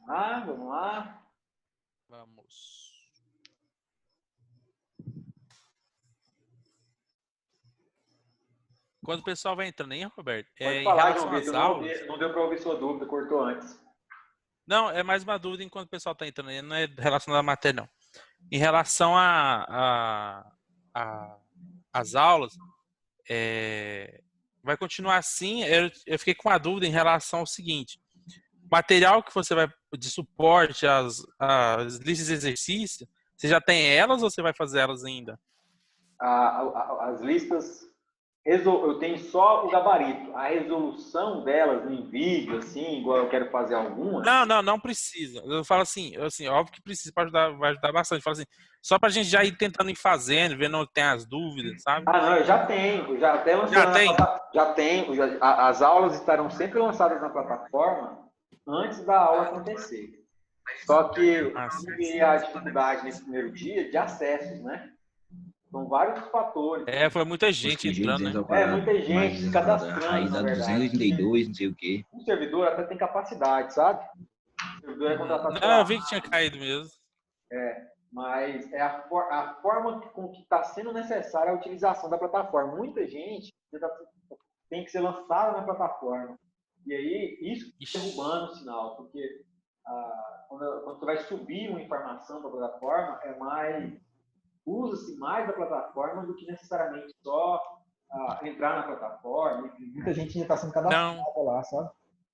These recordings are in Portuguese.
Vamos lá. Vamos. Quando o pessoal vai entrando aí, Roberto, Pode em falar, relação João às Vitor. aulas... Não deu para ouvir sua dúvida, cortou antes. Não, é mais uma dúvida enquanto o pessoal está entrando aí, não é relacionada à matéria, não. Em relação às aulas, vai continuar assim. Eu fiquei com uma dúvida em relação ao seguinte: material que você vai de suporte às listas de exercício, você já tem elas ou você vai fazer elas ainda? As listas, eu tenho só o gabarito. A resolução delas em vídeo, assim, igual eu quero fazer algumas. Não precisa. Eu falo assim, óbvio que precisa, vai ajudar bastante. Eu falo assim, só pra gente já ir tentando ir fazendo, vendo onde tem as dúvidas, sabe? Não, eu já tenho, já até lancei já tenho, as aulas estarão sempre lançadas na plataforma antes da aula acontecer. Só que tive a dificuldade nesse primeiro dia de acessos, né? São vários fatores. Foi muita gente entrando, né? Muita gente se cadastrando, raiz na a verdade. 232, não sei o quê. O servidor até tem capacidade, sabe? O servidor é contratado Não, eu vi que tinha caído mesmo. Mas é a forma com que está sendo necessária a utilização da plataforma. Muita gente tem que ser lançada na plataforma. E aí, isso está derrubando o sinal, porque quando você vai subir uma informação para a plataforma, usa-se mais da plataforma do que necessariamente só entrar na plataforma. Muita gente já está sendo cadastrada lá, sabe?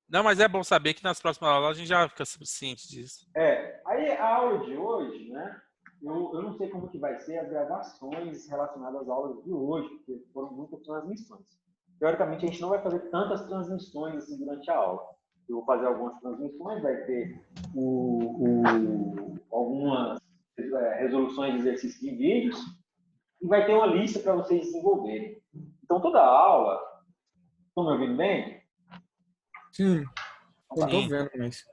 Não, mas é bom saber que nas próximas aulas a gente já fica ciente disso. Aí a aula de hoje, né? Eu não sei como que vai ser as gravações relacionadas às aulas de hoje, porque foram muitas transmissões. Teoricamente, a gente não vai fazer tantas transmissões assim durante a aula. Eu vou fazer algumas transmissões, vai ter algumas resoluções de exercícios de vídeos e vai ter uma lista para vocês desenvolverem. Então, toda a aula... Estão me ouvindo bem? Sim. Eu tô vendo, mas...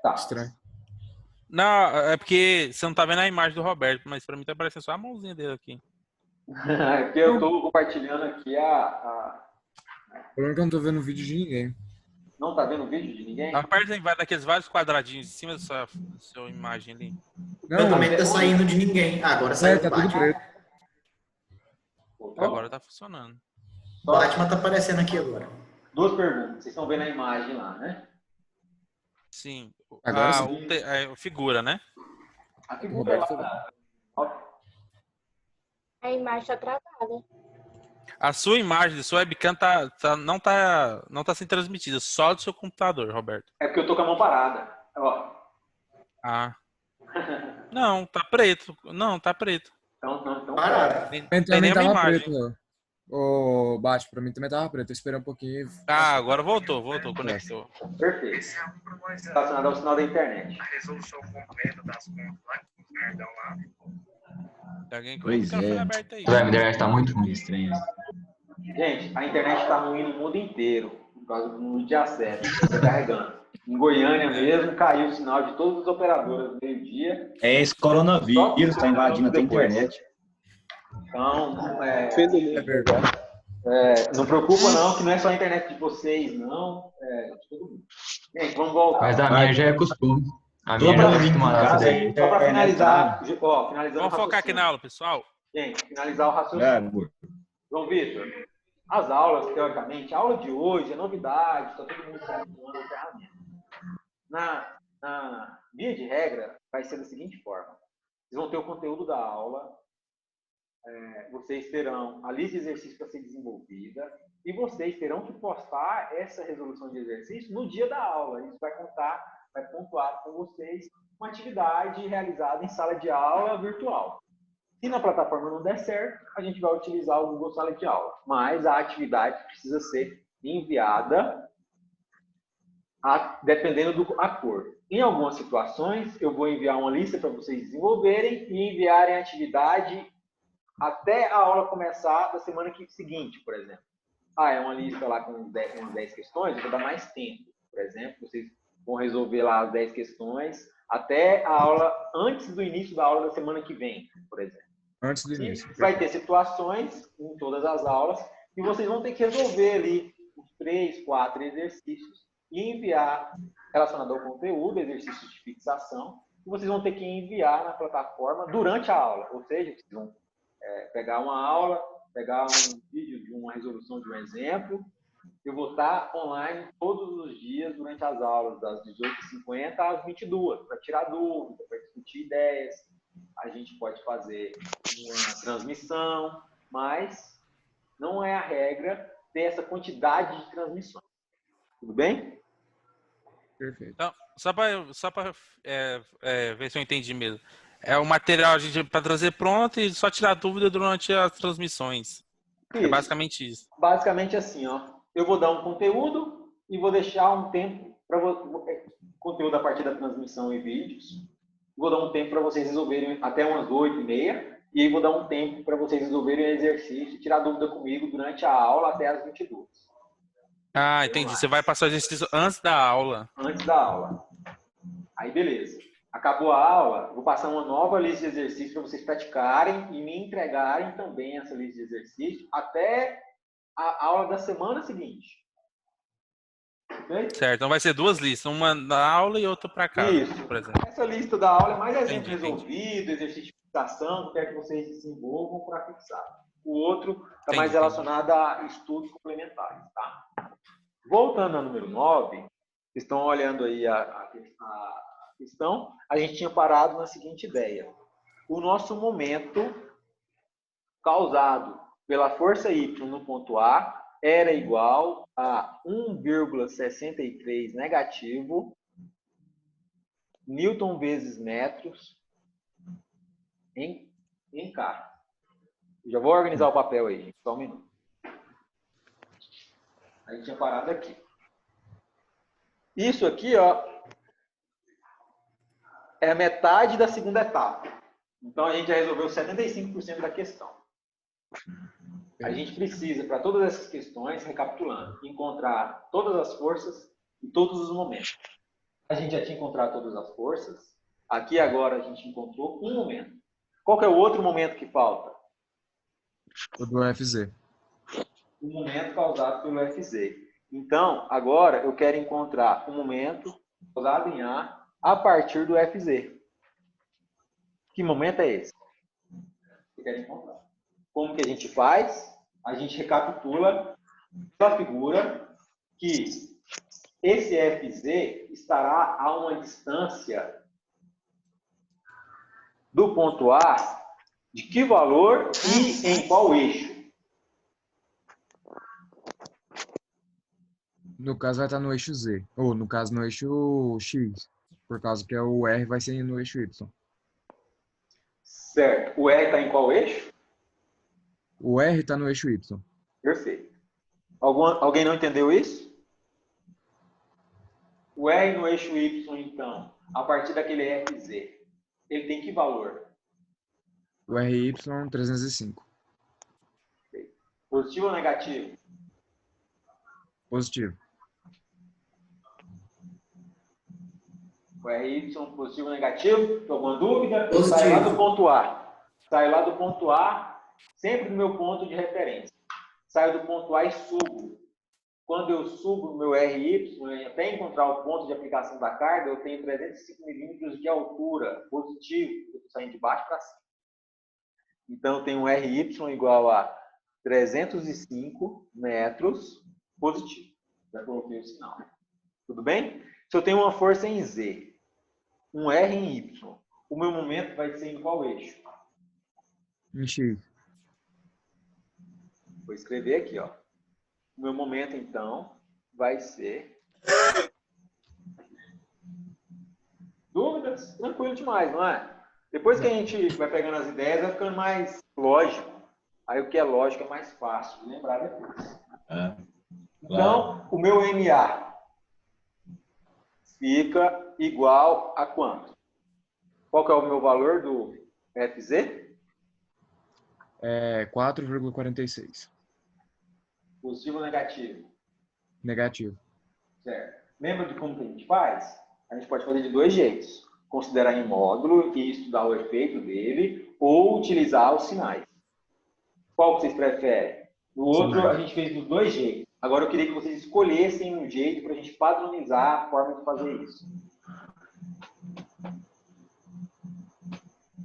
Tá. Estranho. Não, é porque você não tá vendo a imagem do Roberto, mas pra mim tá aparecendo só a mãozinha dele aqui. É porque eu tô compartilhando aqui O problema é que eu não tô vendo o vídeo de ninguém. Não tá vendo o vídeo de ninguém? Aperta em daqueles vários quadradinhos em cima da sua imagem ali. Não, também tá saindo de ninguém. Agora saiu tá do tudo Batman. preto. Agora tá funcionando. O Batman tá aparecendo aqui agora. Duas perguntas. Vocês estão vendo a imagem lá, né? Sim. Agora sim. A figura, né? A figura lá. A imagem tá travada. A sua imagem da sua webcam não tá sendo transmitida, só do seu computador, Roberto. É porque eu tô com a mão parada. Ó. Não, tá preto. Não, tá preto. Então parado. Tem nenhuma imagem. Preto, o Bate, pra mim também tava preto. Eu esperei um pouquinho. Agora voltou, conectou. Perfeito. Relacionado ao sinal da internet. A resolução completa das contas lá, perdão lá. Tem alguém com Pois o microfone é. aberto aí. A internet tá muito ruim, estranho. Gente, a internet tá ruim no mundo inteiro, por causa do número de acesso. Tá carregando. Em Goiânia mesmo, caiu o sinal de todas as operadoras no meio-dia. Esse coronavírus tá invadindo a internet. Então, não preocupa não, que não é só a internet de vocês, não. De todo mundo. Gente, vamos voltar. Mas a minha já é costume. A minha já é acostumada. Só para finalizar, finalizando. Vamos focar aqui na aula, pessoal. Gente, finalizar o raciocínio. João Vitor, as aulas, teoricamente, a aula de hoje é novidade, está todo mundo usando a ferramenta. Na via de regra, vai ser da seguinte forma. Vocês vão ter o conteúdo da aula, vocês terão a lista de exercícios para ser desenvolvida e vocês terão que postar essa resolução de exercício no dia da aula. Isso vai pontuar com vocês uma atividade realizada em sala de aula virtual. Se na plataforma não der certo, a gente vai utilizar o Google Sala de Aula. Mas a atividade precisa ser enviada dependendo do acordo. Em algumas situações, eu vou enviar uma lista para vocês desenvolverem e enviarem a atividade até a aula começar da semana seguinte, por exemplo. É uma lista lá com umas 10 questões, eu vou dar mais tempo. Por exemplo, vocês vão resolver lá as 10 questões até a aula, antes do início da aula da semana que vem, por exemplo. Antes do E início. vai ter situações em todas as aulas que vocês vão ter que resolver ali os 3, 4 exercícios e enviar relacionado ao conteúdo, exercícios de fixação, que vocês vão ter que enviar na plataforma durante a aula. Ou seja, vocês vão pegar uma aula, pegar um vídeo de uma resolução de um exemplo. Eu vou estar online todos os dias durante as aulas, das 18h50 às 22h, para tirar dúvidas, para discutir ideias. A gente pode fazer uma transmissão, mas não é a regra ter essa quantidade de transmissões. Tudo bem? Perfeito. Então, só para ver se eu entendi mesmo. É o material para trazer pronto e só tirar dúvida durante as transmissões. É Isso. basicamente isso. Basicamente assim, ó. Eu vou dar um conteúdo e vou deixar um tempo para conteúdo a partir da transmissão e vídeos. Vou dar um tempo para vocês resolverem até umas 8h30 e aí vou dar um tempo para vocês resolverem o exercício, tirar dúvida comigo durante a aula até as 22h. Ah, entendi. Você vai passar o exercício antes da aula. Antes da aula. Aí, beleza. Acabou a aula, vou passar uma nova lista de exercícios para vocês praticarem e me entregarem também essa lista de exercícios até a aula da semana seguinte. Okay? Certo. Então vai ser duas listas. Uma na aula e outra para casa, Isso. por exemplo. Essa lista da aula é mais exemplo Entendi. resolvido, exercício de fixação, que quer que vocês desenvolvam para fixar. O outro está mais Entendi. relacionado a estudos complementares. Tá? Voltando ao número 9, vocês estão olhando aí a questão, a gente tinha parado na seguinte ideia. O nosso momento causado pela força Y no ponto A era igual a 1,63 negativo Newton vezes metros em K. Já vou organizar o papel aí, gente. Só um minuto. A gente tinha parado aqui. Isso aqui, ó, é a metade da segunda etapa. Então, a gente já resolveu 75% da questão. A gente precisa, para todas essas questões, recapitulando, encontrar todas as forças e todos os momentos. A gente já tinha encontrado todas as forças. Aqui, agora, a gente encontrou um momento. Qual que é o outro momento que falta? O do FZ. O momento causado pelo FZ. Então, agora, eu quero encontrar o momento causado em A partir do FZ. Que momento é esse? Eu quero encontrar. Como que a gente faz? A gente recapitula pela figura que esse FZ estará a uma distância do ponto A de que valor e em qual eixo? No caso, vai estar no eixo Z. Ou, no caso, no eixo X. Por causa que o R vai ser no eixo Y. Certo. O R está em qual eixo? O R está no eixo Y. Perfeito. Alguém não entendeu isso? O R no eixo Y, então, a partir daquele FZ, ele tem que valor? O RY, 305. Positivo ou negativo? Positivo. O RY positivo ou negativo? Tem alguma dúvida? Positivo. Sai lá do ponto A. Sai lá do ponto A, sempre no meu ponto de referência. Saio do ponto A e subo. Quando eu subo no meu RY, até encontrar o ponto de aplicação da carga, eu tenho 305 milímetros de altura, positivo. Eu estou saindo de baixo para cima. Então, eu tenho um RY igual a 305 metros, positivo. Já coloquei o sinal. Tudo bem? Se eu tenho uma força em Z, um R em Y, o meu momento vai ser em qual eixo? Em X. Vou escrever aqui, ó. O meu momento, então, vai ser... Dúvidas? Tranquilo demais, não é? Depois que a gente vai pegando as ideias, vai ficando mais lógico. Aí o que é lógico é mais fácil de lembrar depois. Então, o meu MA fica igual a quanto? Qual que é o meu valor do FZ? É 4,46. Positivo ou negativo? Negativo. Certo. Lembra de como que a gente faz? A gente pode fazer de dois jeitos. considerar em módulo e estudar o efeito dele, ou utilizar os sinais. Qual que vocês preferem? No outro, Sinais. a gente fez dos dois jeitos. Agora, eu queria que vocês escolhessem um jeito para a gente padronizar a forma de fazer isso.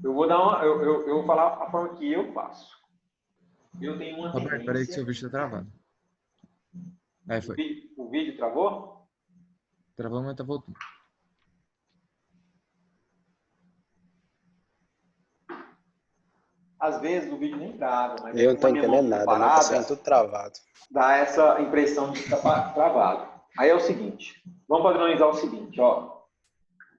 Eu vou falar a forma que eu faço. Eu tenho uma Roberto, peraí que tendência... seu vídeo tá travado. Aí foi. O vídeo travou? Travou, mas tá voltando. Às vezes o vídeo nem trava, mas Eu não tô entendendo nada, não tá saindo tudo travado. Dá essa impressão de que está travado. Aí é o seguinte, vamos padronizar o seguinte, ó.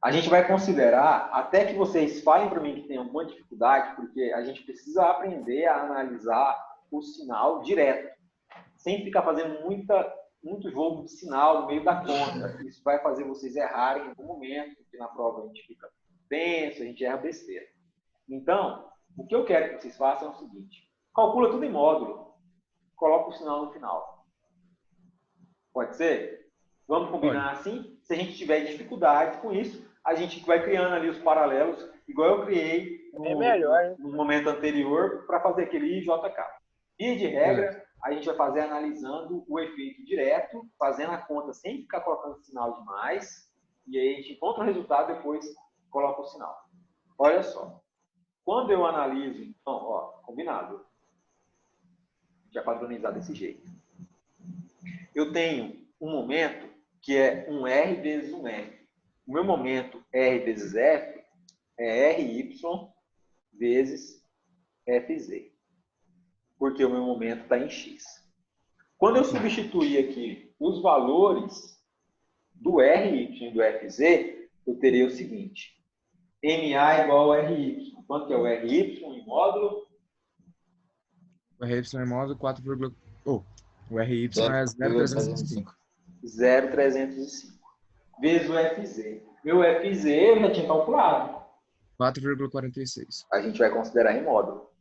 A gente vai considerar, até que vocês falem para mim que tem alguma dificuldade, porque a gente precisa aprender a analisar o sinal direto, sem ficar fazendo muito jogo de sinal no meio da conta. Isso vai fazer vocês errarem em algum momento, porque na prova a gente fica tenso, a gente erra besteira. Então, o que eu quero que vocês façam é o seguinte, calcula tudo em módulo, coloca o sinal no final. Pode ser? Vamos combinar assim? Se a gente tiver dificuldade com isso, a gente vai criando ali os paralelos, igual eu criei no momento anterior para fazer aquele IJK. E de regra, a gente vai fazer analisando o efeito direto, fazendo a conta sem ficar colocando sinal demais, e aí a gente encontra o resultado e depois coloca o sinal. Olha só. Quando eu analiso, então, ó, combinado. Já padronizar desse jeito. Eu tenho um momento que é um R vezes um F. O meu momento R vezes F é RY vezes FZ. Porque o meu momento está em X. Quando eu substituir aqui os valores do RY e do FZ, eu terei o seguinte. MA igual a RY. Quanto que é o RY em módulo? O RY em módulo 4, o RY é 0,305. 0,305. Vezes o FZ. Meu FZ eu já tinha calculado. 4,46. A gente vai considerar em módulo.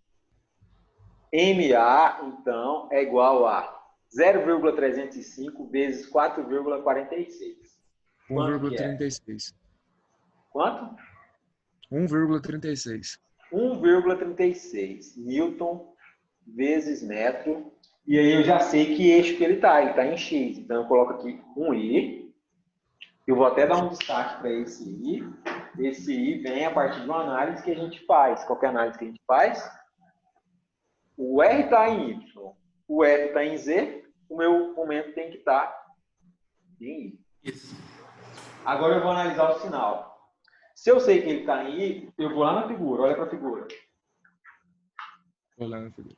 MA, então, é igual a 0,305 vezes 4,46. 1,36. Quanto? 1,36. 1,36 Newton vezes metro. E aí eu já sei que eixo que ele está em X. Então eu coloco aqui um I. Eu vou até dar um destaque para esse I. Esse I vem a partir de uma análise que a gente faz. Qualquer análise que a gente faz. O R está em Y. O F está em Z. O meu momento tem que estar em I. Isso. Agora eu vou analisar o sinal. Se eu sei que ele está em I, eu vou lá na figura. Olha para a figura. Olhando a figura.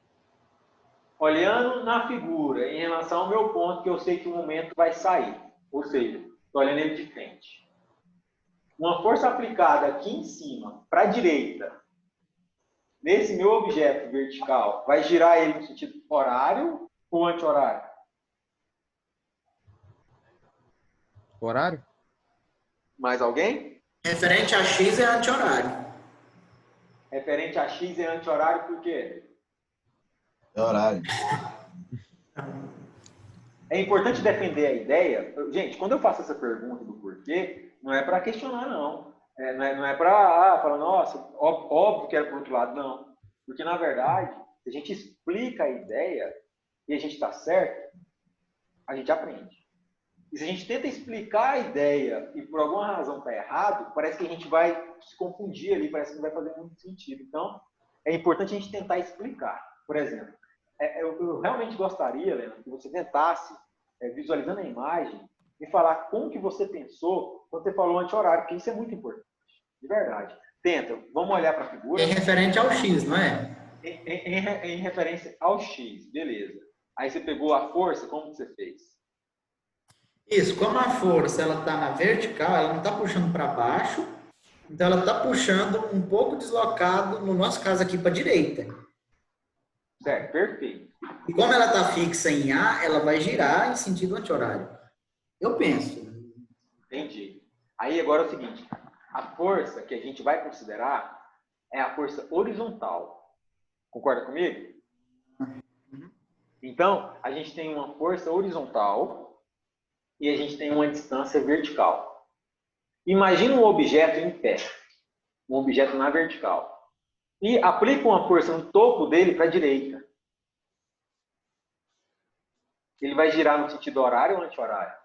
Olhando na figura, em relação ao meu ponto, que eu sei que o momento vai sair. Ou seja, estou olhando ele de frente. Uma força aplicada aqui em cima, para a direita, nesse meu objeto vertical, vai girar ele no sentido horário ou anti-horário? Horário? Mais alguém? Referente a X é anti-horário. Referente a X é anti-horário por quê? É horário. É importante defender a ideia. Gente, quando eu faço essa pergunta do porquê, não é para questionar, não. Não é para falar, nossa, óbvio que era por outro lado, não. Porque, na verdade, se a gente explica a ideia e a gente está certo, a gente aprende. E se a gente tenta explicar a ideia e por alguma razão está errado, parece que a gente vai se confundir ali, parece que não vai fazer muito sentido. Então, é importante a gente tentar explicar. Por exemplo, eu realmente gostaria, Leandro, que você tentasse, visualizando a imagem, me falar como que você pensou quando você falou anti-horário, porque isso é muito importante, de verdade. Tenta, vamos olhar para a figura. É referente ao X, não é? Em referência ao X, beleza. Aí você pegou a força, como que você fez? Isso, como a força ela está na vertical, ela não está puxando para baixo, então ela está puxando um pouco deslocado, no nosso caso aqui, para a direita. Certo, perfeito. E como ela está fixa em A, ela vai girar em sentido anti-horário. Eu penso. Entendi. Aí agora é o seguinte, a força que a gente vai considerar é a força horizontal. Concorda comigo? Então, a gente tem uma força horizontal e a gente tem uma distância vertical. Imagina um objeto em pé, um objeto na vertical. E aplica uma força no topo dele para a direita. Ele vai girar no sentido horário ou anti-horário?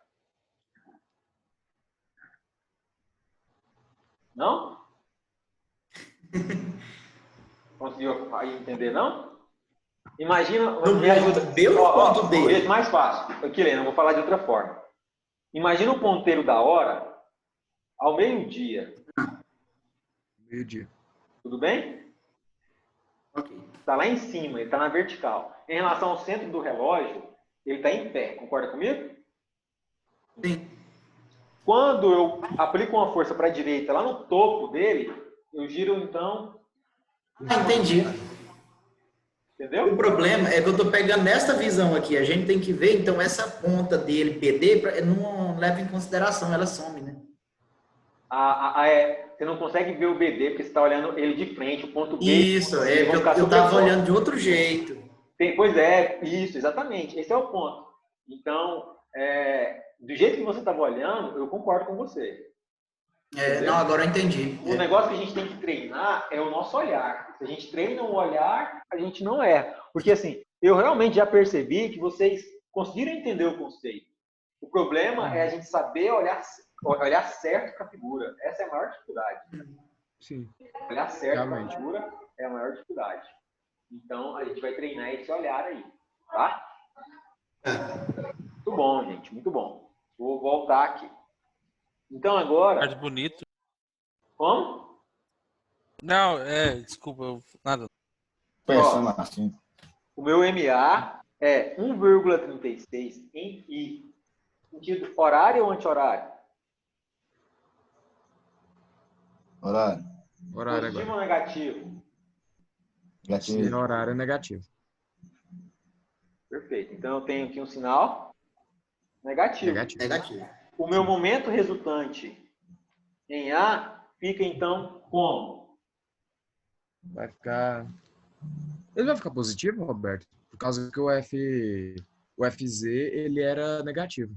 Não? Conseguiu aí entender, não? Imagina... No me ajuda. ponto B ou no ponto D? O jeito mais fácil. Aqui, Helena, eu vou falar de outra forma. Imagina o ponteiro da hora ao meio-dia. Meio-dia. Tudo bem? Ok. Está lá em cima, ele está na vertical. Em relação ao centro do relógio, ele está em pé. Concorda comigo? Sim. Quando eu aplico uma força para a direita, lá no topo dele, eu giro, então... Entendi. Entendeu? O problema é que eu estou pegando nessa visão aqui. A gente tem que ver, então, essa ponta dele, PD, não leva em consideração, ela some, né? Você não consegue ver o BD, porque você está olhando ele de frente, o ponto B... Isso, é que eu estava olhando de outro jeito. Pois é, isso, exatamente. Esse é o ponto. Então, do jeito que você estava olhando, eu concordo com você. Não, agora eu entendi. O negócio que a gente tem que treinar é o nosso olhar. Se a gente treina o olhar, a gente não erra. Porque, assim, eu realmente já percebi que vocês conseguiram entender o conceito. O problema é a gente saber olhar certo para a figura. Essa é a maior dificuldade. Sim. Olhar certo para a Realmente. figura é a maior dificuldade. Então, a gente vai treinar esse olhar aí, tá? Muito bom, gente, muito bom. Vou voltar aqui. Então, agora... Card bonito. Como? Não, desculpa, nada. Pensando assim. O meu MA é 1,36 em I. Sentido horário ou anti-horário? Horário. Horário Positivo agora. ou negativo? Se Negativo. horário é negativo. Perfeito. Então, eu tenho aqui um sinal negativo. Negativo. O meu momento resultante em A fica, então, como? Vai ficar... Ele vai ficar positivo, Roberto? Por causa que o FZ, ele era negativo.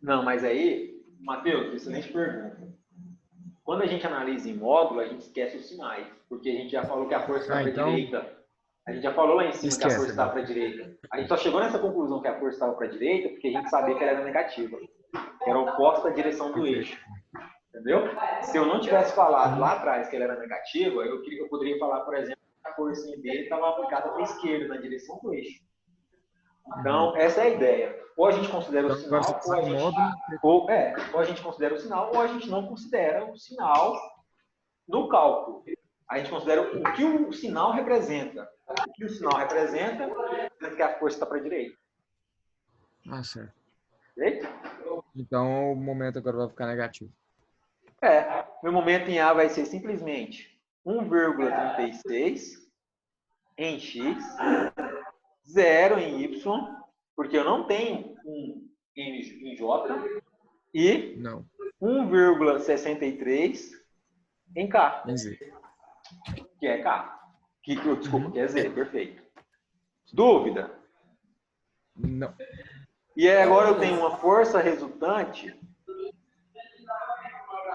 Não, mas aí, Matheus, excelente pergunta. Quando a gente analisa em módulo, a gente esquece os sinais, porque a gente já falou que a força está para a então, direita. A gente já falou lá em cima que a esquece, força estava para a direita. A gente só chegou nessa conclusão que a força estava para a direita porque a gente sabia que ela era negativa, que era oposta à direção do eixo. Entendeu? Se eu não tivesse falado lá atrás que ela era negativa, eu poderia falar, por exemplo, que a força em B estava aplicada para a esquerda, na direção do eixo. Então, essa é a ideia. Ou a gente considera o Então, sinal, agora você ou a sabe o gente... módulo. Ou a gente considera o sinal, ou a gente não considera o sinal no cálculo. A gente considera o que o sinal representa. O que o sinal representa é que a força está para a direita. Ah, certo. Certo? Então, o momento agora vai ficar negativo. Meu momento em A vai ser simplesmente 1,36 em X, 0 em Y, porque eu não tenho um em J, e Não. 1,63 em K, Em Z. que é K. Desculpa, que é Z, perfeito. Dúvida? Não. E aí agora eu tenho uma força resultante,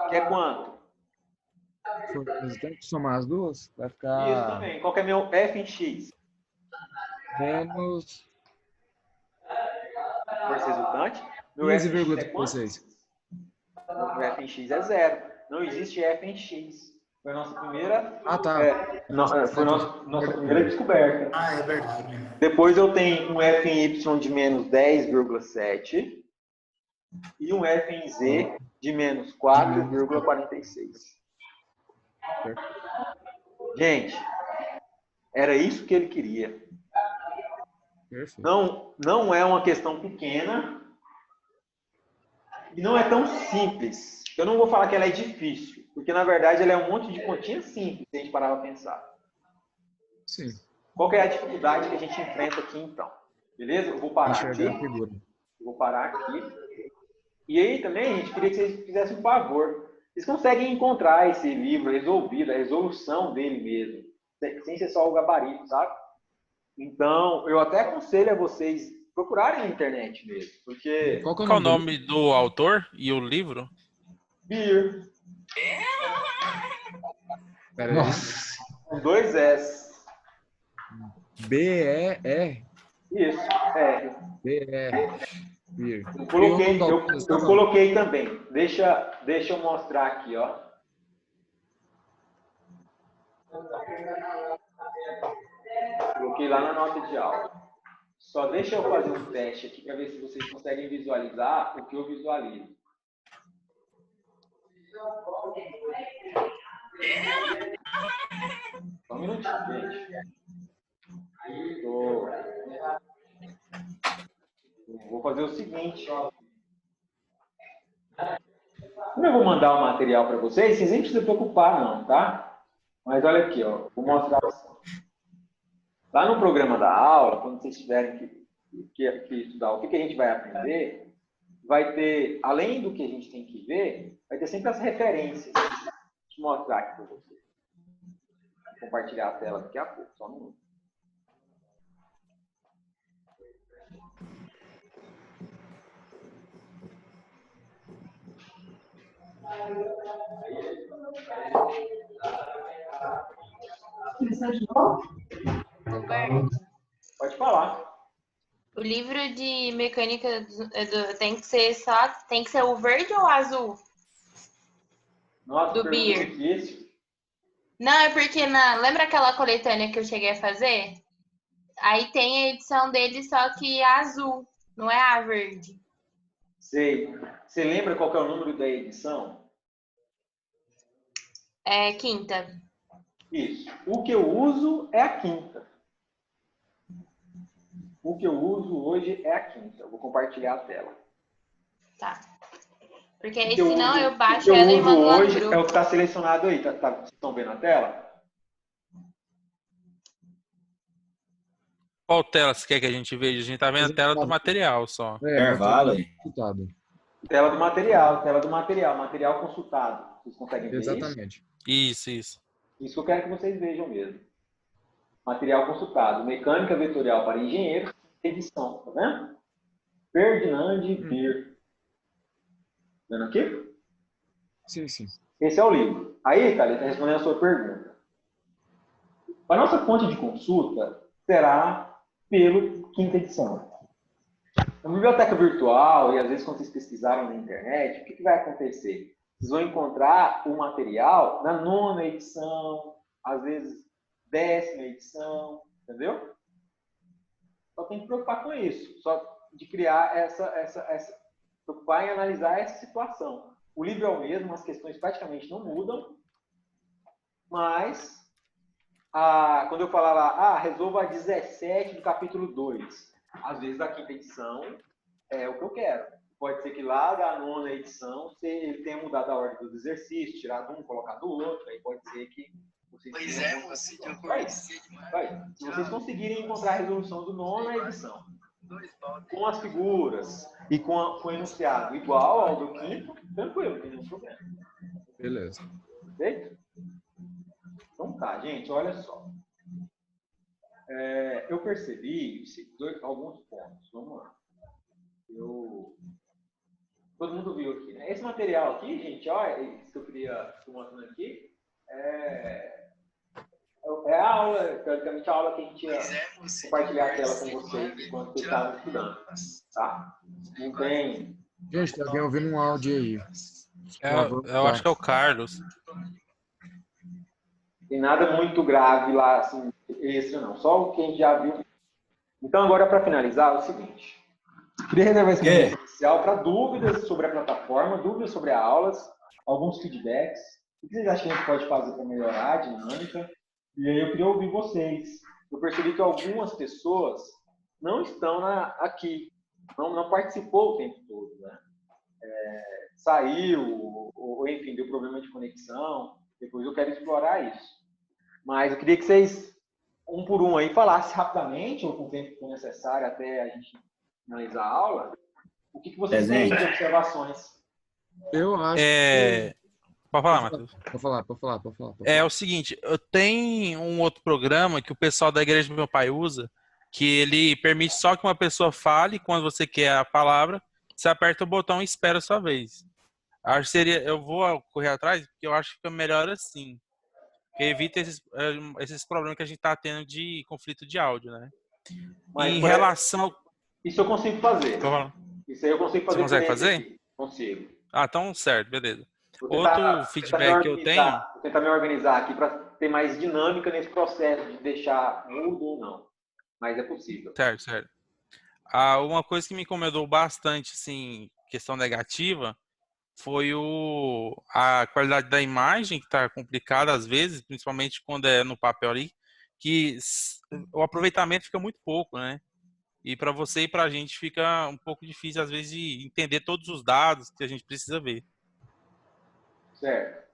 que é quanto? Se tem que somar as duas, vai Isso ficar também. Qual que é meu F em X? menos Força resultante. Meu F em X é quanto? 15,36. Meu F em X é 0. Não existe F em X. Foi a nossa primeira... Ah, tá. Foi a nossa primeira descoberta. Ah, é verdade. Depois eu tenho um F em Y de menos 10,7 e um F em Z de menos 4,46. Gente, era isso que ele queria. Perfeito. Não é uma questão pequena e não é tão simples. Eu não vou falar que ela é difícil, porque na verdade ela é um monte de continha simples, se a gente parar para pensar. Sim. Qual que é a dificuldade que a gente enfrenta aqui então? Beleza? Eu vou parar Enxergar a aqui. figura. Vou parar aqui. E aí também, a gente queria que vocês fizessem um favor. Vocês conseguem encontrar esse livro resolvido, a resolução dele mesmo, sem ser só o gabarito, sabe? Então, eu até aconselho a vocês procurarem na internet mesmo, porque Qual que é Qual o o nome? nome do autor e o livro? Beer, Pera aí. Nossa. com 2 S. B-E-E. Isso, R. B-E. Beer. Eu Tem o nome coloquei, do eu, autor, eu não? coloquei também. Deixa eu mostrar aqui, ó. Coloquei lá na nota de aula. Só deixa eu fazer um teste aqui para ver se vocês conseguem visualizar o que eu visualizo. Só um minutinho, gente. Eu vou fazer o seguinte. Como eu vou mandar o material para vocês nem precisam se preocupar, não, tá? Mas olha aqui, ó. Vou mostrar assim. Lá no programa da aula, quando vocês tiverem que estudar o que a gente vai aprender, vai ter, além do que a gente tem que ver, vai ter sempre as referências. Deixa eu mostrar aqui para vocês. Vou compartilhar a tela daqui a pouco, só um minuto. Roberto, Pode falar. o livro de mecânica tem que ser o verde ou o azul? Nossa, Do pergunta Beer. difícil. Não, é porque lembra aquela coletânea que eu cheguei a fazer? Aí tem a edição dele, só que é azul, não é a verde. Sei. Você lembra qual que é o número da edição? É quinta. Isso. O que eu uso é a quinta. O que eu uso hoje é a quinta. Eu vou compartilhar a tela. Tá. Porque aí O que eu senão uso- eu o que baixo eu ela e uso mando lá no hoje é o grupo. que está selecionado aí. Vocês estão vendo a tela? Qual tela você quer que a gente veja? A gente tá vendo a tela do material só. Intervalo aí. Consultado. Tela do material consultado. Vocês conseguem ver isso? Exatamente. Isso. Isso que eu quero que vocês vejam mesmo. Material consultado. Mecânica vetorial para engenheiros. Edição. Tá vendo? Ferdinand Beer. Vendo aqui? Sim, sim. Esse é o livro. Aí, Thalita, respondendo a sua pergunta. A nossa fonte de consulta será pelo quinta edição. Na biblioteca virtual, e às vezes quando vocês pesquisarem na internet, o que vai acontecer? Vocês vão encontrar o material na 9ª edição, às vezes 10ª edição, entendeu? Só tem que preocupar com isso, só de criar preocupar em analisar essa situação. O livro é o mesmo, as questões praticamente não mudam, mas quando eu falar lá, resolva a 17 do capítulo 2, às vezes a quinta edição é o que eu quero. Pode ser que lá da 9ª edição ele tenha mudado a ordem dos exercícios, tirado um, colocado o outro, aí pode ser que vocês moço, eu conheci demais. se vocês conseguirem encontrar a resolução do 9ª edição, com as figuras e com o enunciado igual ao do quinto, tranquilo, não tem nenhum problema. Beleza. Perfeito? Então tá, gente, olha só. Eu percebi alguns pontos. Vamos lá. Todo mundo viu aqui, né? Esse material aqui, gente, olha, isso que eu queria estar mostrando aqui, é a aula, teoricamente a aula que a gente ia compartilhar a tela com vocês enquanto vocês estavam estudando, tá? Não tem... Gente, tem alguém ouvindo um áudio aí. Eu acho que é o Carlos. Tem nada muito grave lá, assim, extra não. Só o que a gente já viu. Então, agora, para finalizar, é o seguinte. Eu queria reservar esse momento inicial para dúvidas sobre a plataforma, dúvidas sobre as aulas, alguns feedbacks. O que vocês acham que a gente pode fazer para melhorar a dinâmica? E aí eu queria ouvir vocês. Eu percebi que algumas pessoas não estão aqui, não participou o tempo todo, né? Saiu, ou enfim, deu problema de conexão. Depois eu quero explorar isso. Mas eu queria que vocês, um por um aí, falassem rapidamente, ou com o tempo que for necessário até a gente finalizar a aula, o que vocês têm de observações. Eu acho Pode falar, Matheus. Pode falar. É o seguinte, eu tenho um outro programa que o pessoal da igreja do meu pai usa, que ele permite só que uma pessoa fale. Quando você quer a palavra, você aperta o botão e espera a sua vez. Acho que seria, eu vou correr atrás, porque eu acho que fica melhor assim. Porque evita esses problemas que a gente está tendo de conflito de áudio, né? Mas Em relação... isso eu consigo fazer. Isso aí eu consigo fazer. Você consegue por esse fazer? aqui. Consigo. Ah, então certo, beleza. Vou Outro feedback que eu tenho... Vou tentar me organizar aqui para ter mais dinâmica nesse processo de deixar mudo ou não. Mas é possível. Certo, certo. Uma coisa que me incomodou bastante, assim, questão negativa, foi a qualidade da imagem, que está complicada às vezes, principalmente quando é no papel ali, que o aproveitamento fica muito pouco, né? E para você e para a gente fica um pouco difícil, às vezes, de entender todos os dados que a gente precisa ver. Certo.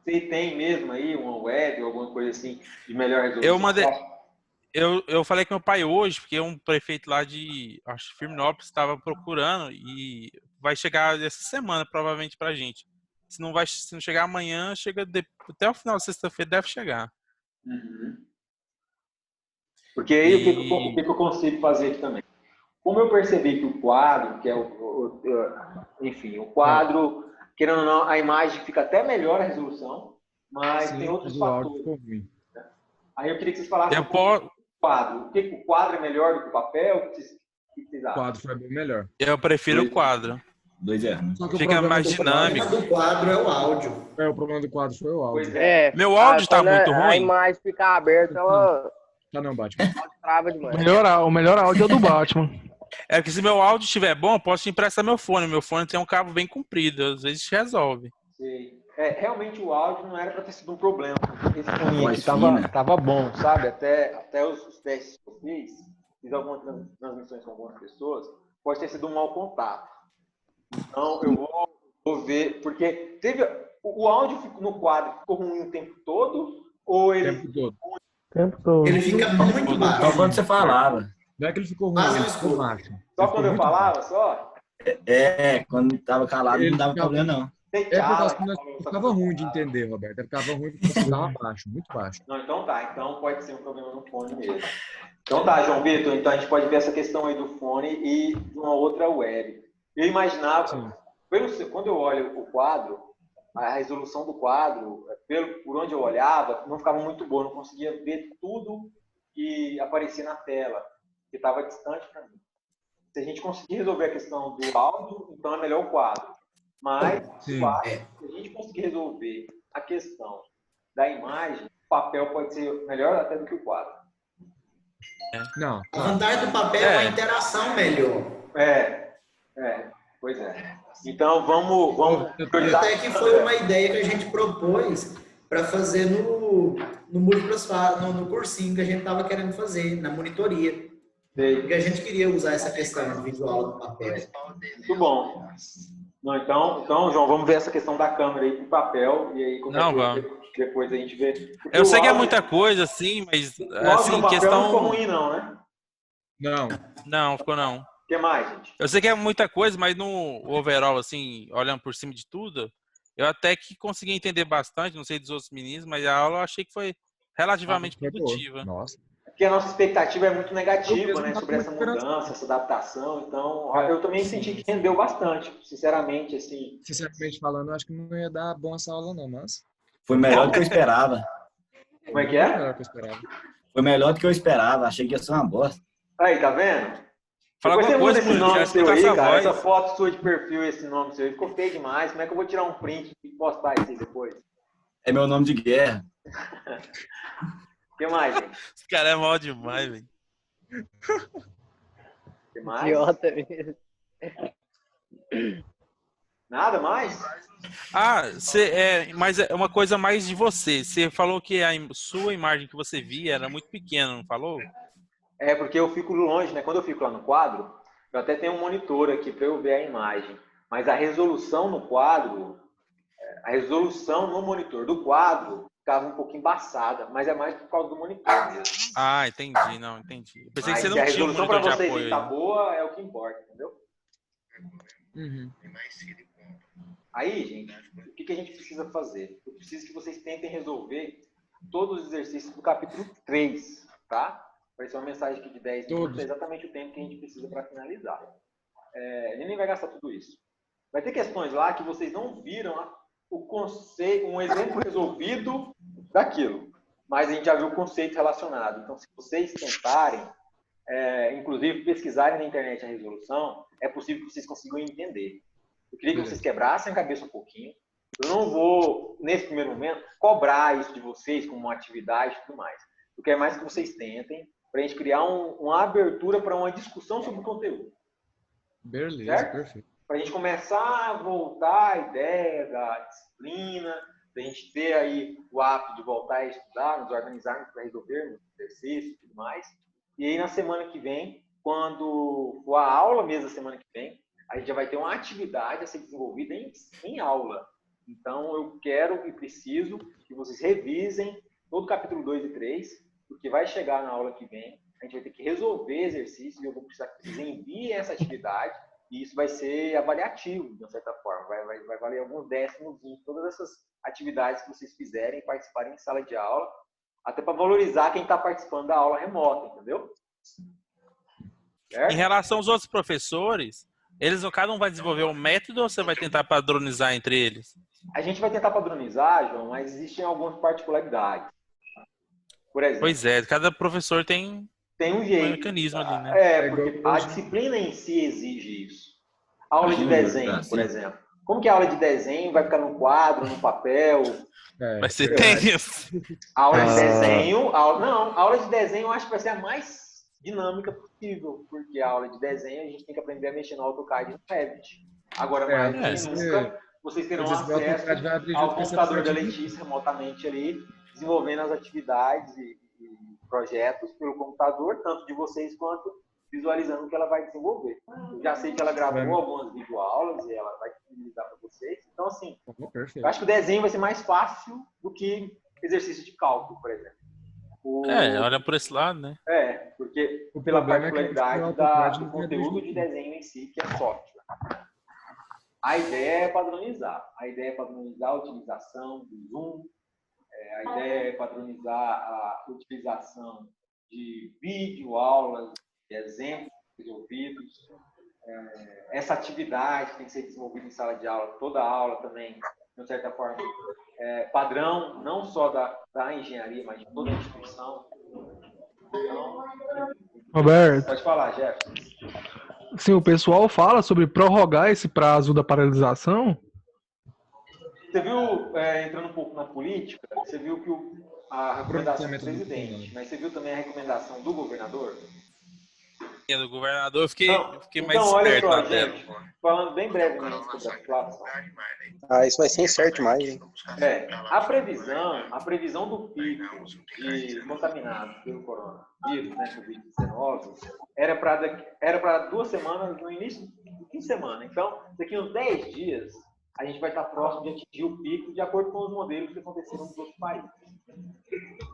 Você tem mesmo aí uma web ou alguma coisa assim de melhor resolução? Eu falei com meu pai hoje, porque um prefeito lá de, acho que Firminópolis, estava procurando e vai chegar essa semana, provavelmente, pra gente. Se não chegar amanhã, chega até o final de sexta-feira, deve chegar. Uhum. Porque aí o que eu consigo fazer aqui também? Como eu percebi que o quadro, que é enfim, o quadro, querendo ou não, a imagem fica até melhor a resolução, mas tem outros fatores. Aí eu queria que vocês falassem quadro. O quadro é melhor do que o papel? O que vocês acham? O quadro foi bem melhor. Eu prefiro o quadro. 2 erros. Fica mais dinâmico. O problema do quadro é o áudio. O problema do quadro foi o áudio. Pois é. Meu áudio tá muito ruim. A imagem fica aberta, ela Tá não, Batman. trava demais. O melhor áudio é o do Batman. É que se meu áudio estiver bom, eu posso te emprestar meu fone. Meu fone tem um cabo bem comprido, às vezes resolve. Sei. Realmente o áudio não era para ter sido um problema. Esse fone aqui tava bom, sabe? Até os testes que eu fiz algumas transmissões com algumas pessoas, pode ter sido um mau contato. Então eu vou ver, porque o áudio no quadro ficou ruim o tempo todo? Ou ele... O tempo todo. Ele fica muito baixo. Só quando você falava. Não é que ele ficou ruim, ele ficou baixo. Só quando eu falava, só? Quando tava calado não dava problema, não. Porque ficava ruim de entender, Roberto. Ficava ruim porque você estava baixo, muito baixo. Não, então tá. Então pode ser um problema no fone mesmo. Então tá, João Vitor. Então a gente pode ver essa questão aí do fone e de uma outra web. Eu imaginava, quando eu olho o quadro, a resolução do quadro, por onde eu olhava, não ficava muito boa. Não conseguia ver tudo que aparecia na tela, que estava distante para mim. Se a gente conseguir resolver a questão do áudio, então é melhor o quadro. Mas, se a gente conseguir resolver a questão da imagem, o papel pode ser melhor até do que o quadro. Não. A vantagem do papel é a interação melhor. Pois é. Então, vamos priorizar. Até que foi uma ideia que a gente propôs para fazer no cursinho que a gente estava querendo fazer, na monitoria. Porque a gente queria usar essa questão visual do papel. Muito bom. Não, então, João, vamos ver essa questão da câmera aí com papel e aí depois a gente vê. Porque eu sei que é muita coisa, assim, mas assim, questão... Não ficou ruim, não, né? Não, ficou não. O que mais, gente? Eu sei que é muita coisa, mas no overall, assim, olhando por cima de tudo, eu até que consegui entender bastante, não sei dos outros meninos, mas a aula eu achei que foi relativamente produtiva. Nossa. Porque a nossa expectativa é muito negativa, né, sobre essa mudança, essa adaptação. Então, eu também senti que rendeu bastante, sinceramente, assim. Sinceramente falando, eu acho que não ia dar bom essa aula, não, mas... Foi melhor do que eu esperava. Como é que é? Foi melhor do que eu esperava. Achei que ia ser uma bosta. Aí, tá vendo? Fala alguma coisa, esse nome seu aí, cara. Voz. Essa foto sua de perfil, esse nome seu aí, ficou feio demais. Como é que eu vou tirar um print e postar isso aí depois? É meu nome de guerra. O que mais, gente? Esse cara é mal demais, velho. O que mais? Idiota mesmo. Nada mais? Mas é uma coisa mais de você. Você falou que a sua imagem que você via era muito pequena, não falou? É, porque eu fico longe, né? Quando eu fico lá no quadro, eu até tenho um monitor aqui para eu ver a imagem. Mas a resolução no quadro, a resolução no monitor do quadro ficava um pouco embaçada, mas é mais por causa do monitor mesmo. Ah, entendi, não, entendi. Eu pensei que você não a tinha um resolução monitor para de vocês apoio. tá boa, é o que importa, entendeu? Uhum. Aí, gente, o que a gente precisa fazer? Eu preciso que vocês tentem resolver todos os exercícios do capítulo 3, tá? Apareceu uma mensagem aqui de 10 minutos, é exatamente o tempo que a gente precisa para finalizar. Ele nem vai gastar tudo isso. Vai ter questões lá que vocês não viram o conceito, um exemplo resolvido daquilo. Mas a gente já viu o conceito relacionado. Então, se vocês tentarem, inclusive pesquisarem na internet a resolução, é possível que vocês consigam entender. Eu queria que vocês quebrassem a cabeça um pouquinho. Eu não vou, nesse primeiro momento, cobrar isso de vocês como uma atividade e tudo mais. Eu quero mais que vocês tentem para a gente criar uma abertura para uma discussão sobre o conteúdo. Beleza, certo? perfeito. Para a gente começar a voltar à ideia da disciplina, para a gente ter aí o hábito de voltar a estudar, nos organizarmos para resolvermos exercícios e tudo mais. E aí, na semana que vem, quando for a aula mesmo, a semana que vem, a gente já vai ter uma atividade a ser desenvolvida em aula. Então, eu quero e preciso que vocês revisem todo o capítulo 2 e 3, porque vai chegar na aula que vem, a gente vai ter que resolver exercícios e eu vou precisar que vocês enviem essa atividade e isso vai ser avaliativo, de uma certa forma. Vai valer alguns décimos em todas essas atividades que vocês fizerem, participarem em sala de aula, até para valorizar quem está participando da aula remota, entendeu? Certo? Em relação aos outros professores, cada um vai desenvolver um método ou você vai tentar padronizar entre eles? A gente vai tentar padronizar, João, mas existem algumas particularidades. Por exemplo, Pois é, cada professor tem um jeito. Um mecanismo ali, né? Porque a disciplina em si exige isso. Aula de desenho, por exemplo. Como que a aula de desenho vai ficar no quadro, no papel? Vai ser tenso. Aula de desenho... aula de desenho eu acho que vai ser a mais dinâmica possível, porque a aula de desenho a gente tem que aprender a mexer no AutoCAD e no Revit. Agora, mais do que nunca, vocês terão acesso ao computador da Letícia remotamente ali, desenvolvendo as atividades e projetos pelo computador, tanto de vocês quanto visualizando o que ela vai desenvolver. Eu já sei que ela gravou algumas videoaulas e ela vai disponibilizar para vocês. Então, assim, eu acho que o desenho vai ser mais fácil do que exercício de cálculo, por exemplo. Olha por esse lado, né? Porque pela particularidade do conteúdo de desenho em si, que é software. A ideia é padronizar. A ideia é padronizar a utilização do Zoom. A ideia é padronizar a utilização de videoaulas, de exemplos resolvidos. Essa atividade tem que ser desenvolvida em sala de aula, toda a aula também, de certa forma, padrão, não só da engenharia, mas de toda a instituição. Então, Roberto. Pode falar, Jefferson. Sim, o pessoal fala sobre prorrogar esse prazo da paralisação. Você viu, entrando um pouco na política, você viu que a recomendação do presidente, mas você viu também a recomendação do governador? Do governador, eu fiquei mais então, esperto olha só, na tela. gente, falando bem brevemente sobre a situação. Isso vai ser incerto mais, hein? A previsão do pico de contaminados pelo coronavírus, né, Covid-19, era para 2 semanas no início do fim de semana. Então, daqui uns 10 dias, a gente vai estar próximo de atingir o pico de acordo com os modelos que aconteceram nos outros países.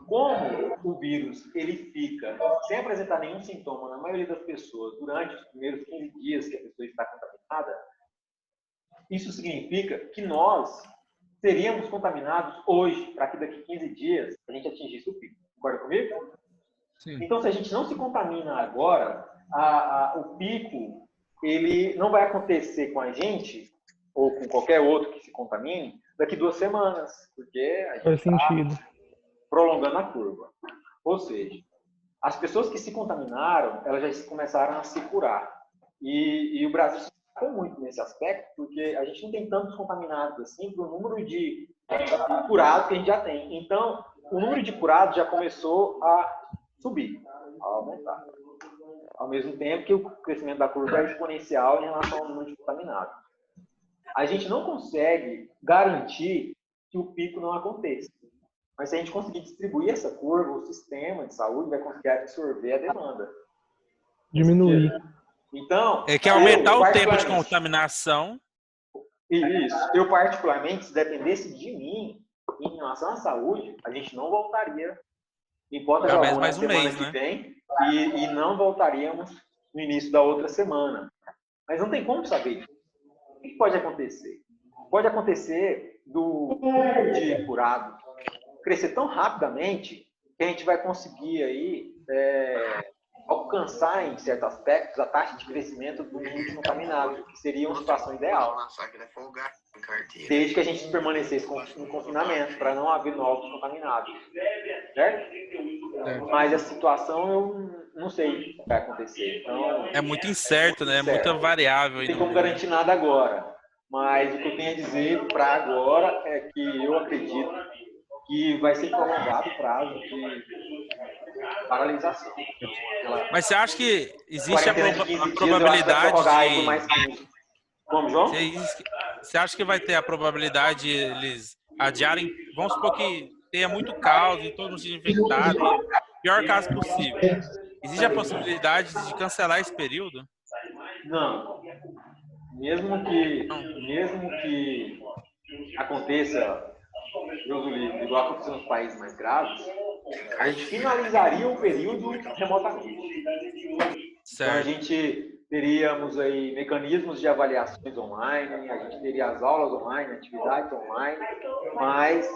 Como o vírus ele fica sem apresentar nenhum sintoma na maioria das pessoas durante os primeiros 15 dias que a pessoa está contaminada, isso significa que nós seríamos contaminados hoje, para que daqui 15 dias a gente atingisse o pico. Concorda comigo? Sim. Então, se a gente não se contamina agora, o pico ele não vai acontecer com a gente ou com qualquer outro que se contamine daqui 2 semanas, porque a gente está prolongando a curva. Ou seja, as pessoas que se contaminaram, elas já começaram a se curar. E o Brasil se destacou muito nesse aspecto, porque a gente não tem tantos contaminados assim para o número de curados que a gente já tem. Então, o número de curados já começou a subir, a aumentar. Ao mesmo tempo que o crescimento da curva é exponencial em relação ao número de contaminados. A gente não consegue garantir que o pico não aconteça. Mas se a gente conseguir distribuir essa curva, o sistema de saúde vai conseguir absorver a demanda. Diminuir. Então, que aumentar o tempo de contaminação. Isso. Eu, particularmente, se dependesse de mim, em relação à saúde, a gente não voltaria em hipótese alguma na semana que vem e não voltaríamos no início da outra semana. Mas não tem como saber disso. O que pode acontecer? Pode acontecer do número de curados crescer tão rapidamente que a gente vai conseguir aí alcançar, em certos aspectos, a taxa de crescimento do número de contaminados, que seria uma situação ideal. Desde que a gente permanecesse no confinamento, para não haver novos contaminados. Certo? Mas a situação eu não sei o que vai acontecer. Então, É muito incerto, né? É muita variável. não tem como garantir nada agora. Mas o que eu tenho a dizer para agora é que eu acredito que vai ser prolongado o prazo de paralisação. Mas você acha que existe a Quarentena de 15 dias, eu acho que vai probabilidade prorrogar aí por de... mais 15. Como, João? Você acha que vai ter a probabilidade de eles adiarem? Vamos supor que tenha muito caos e todo mundo seja infectado. Pior caso possível. Existe a possibilidade de cancelar esse período? Não. Mesmo que aconteça, Deus o livre, igual aconteceu nos países mais graves, a gente finalizaria o período remotamente. Então, a gente teríamos aí mecanismos de avaliações online, a gente teria as aulas online, atividades online, mas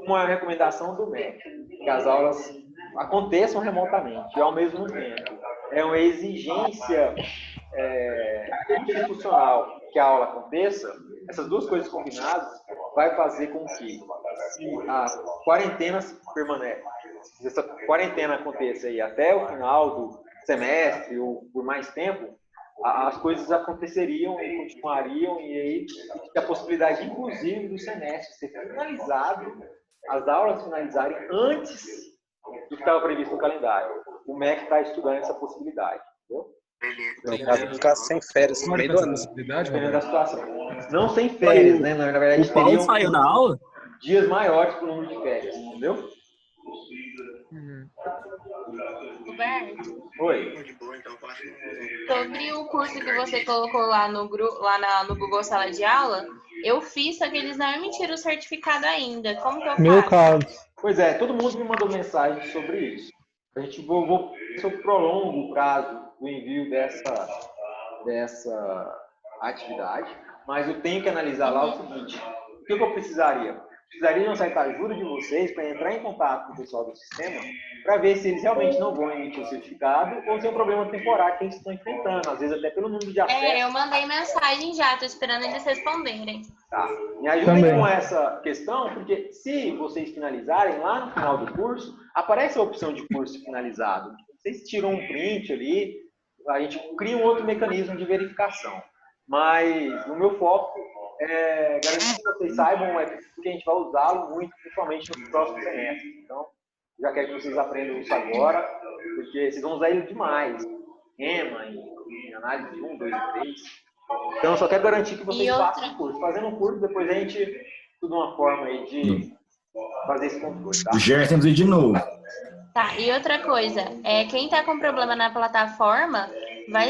uma recomendação do MEC, que as aulas aconteçam remotamente e, ao mesmo tempo, é uma exigência institucional que a aula aconteça. Essas duas coisas combinadas vai fazer com que a quarentena permaneça. Se essa quarentena aconteça aí até o final do semestre ou por mais tempo, as coisas aconteceriam e continuariam, e aí a possibilidade, inclusive, do semestre ser finalizado, as aulas finalizarem antes do que estava previsto no calendário. O MEC está estudando essa possibilidade. Entendeu? No caso, ficar sem férias no meio do ano. Dependendo da situação. Não sem férias, né? Na verdade, O Paulo saiu da aula? Dias maiores para o número de férias, entendeu? Roberto, Oi. sobre o curso que você colocou lá no Google Sala de Aula, eu fiz, só que eles não emitiram o certificado ainda. Como que eu faço? Meu caso. Pois é, todo mundo me mandou mensagem sobre isso. A gente vou se eu prolongo o prazo do envio dessa atividade, mas eu tenho que analisar lá o seguinte: o que eu precisaria? Precisaria de uma certa ajuda de vocês para entrar em contato com o pessoal do sistema para ver se eles realmente não vão emitir o certificado ou se é um problema temporário que eles estão enfrentando, às vezes até pelo número de acessos. Eu mandei mensagem já, tô esperando eles responderem. Tá. Me ajudem com essa questão, porque se vocês finalizarem lá no final do curso, aparece a opção de curso finalizado. Vocês tiram um print ali, a gente cria um outro mecanismo de verificação. Mas o meu foco é garantir que vocês saibam que a gente vai usá-lo muito, principalmente no próximo semestre. Então, já quero que vocês aprendam isso agora, porque vocês vão usar ele demais. Esquema, em análise de 1, 2 e 3. Então, eu só quero garantir que vocês façam o curso. Fazendo um curso, depois a gente estuda uma forma aí de fazer esse controle, tá? O Gerson de novo. Tá, e outra coisa, quem tá com problema na plataforma,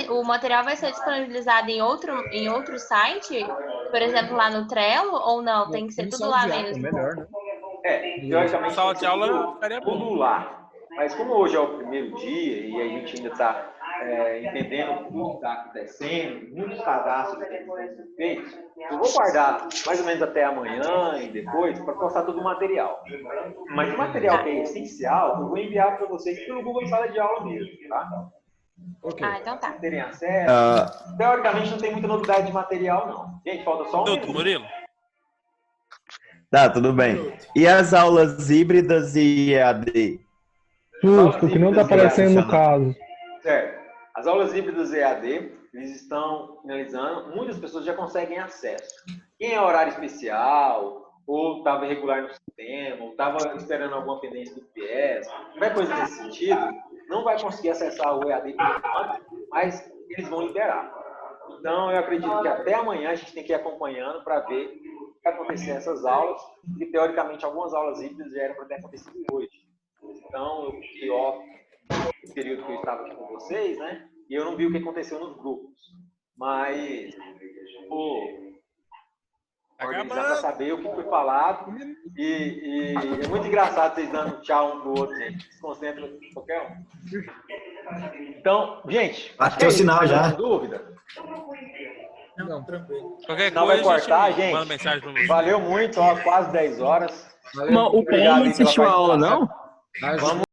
o material vai ser disponibilizado em outro site? Por exemplo, lá no Trello, ou não? Tem que ser tudo lá mesmo? Melhor, né? Teoricamente, sala de aula ficaria tudo lá. Mas como hoje é o primeiro dia e a gente ainda está entendendo tudo que está acontecendo, muitos cadastros têm sido feitos, eu vou guardar mais ou menos até amanhã e depois para postar todo o material. Mas o material que é essencial, eu vou enviar para vocês pelo Google Sala de Aula mesmo, tá? Okay. Então tá. Terem acesso. Teoricamente não tem muita novidade de material, não. Gente, falta só um minuto. Murilo? Tá, tudo bem. E as aulas híbridas e EAD? Justo, que não está aparecendo no caso. Certo. As aulas híbridas EAD, eles estão finalizando. Muitas pessoas já conseguem acesso. Quem é horário especial, ou estava irregular no sistema, ou estava esperando alguma pendência do PS, qualquer coisa nesse sentido, não vai conseguir acessar o EAD por enquanto, mas eles vão liberar. Então, eu acredito que até amanhã a gente tem que ir acompanhando para ver o que vai acontecer nessas aulas, e teoricamente algumas aulas híbridas já eram para ter acontecido hoje. Então, eu fiquei off no período que eu estava aqui com vocês, né? E eu não vi o que aconteceu nos grupos. Mas, organizar para saber o que foi falado. E é muito engraçado vocês dando tchau um pro outro, gente. Desconcentra qualquer um. Então, gente, acho que é o sinal já. Dúvida? Não, tranquilo. Qualquer não coisa, vai cortar, gente. Manda gente. mensagem pra você. Valeu muito, quase 10 horas. O Paulo não assistiu a aula, não? Vamos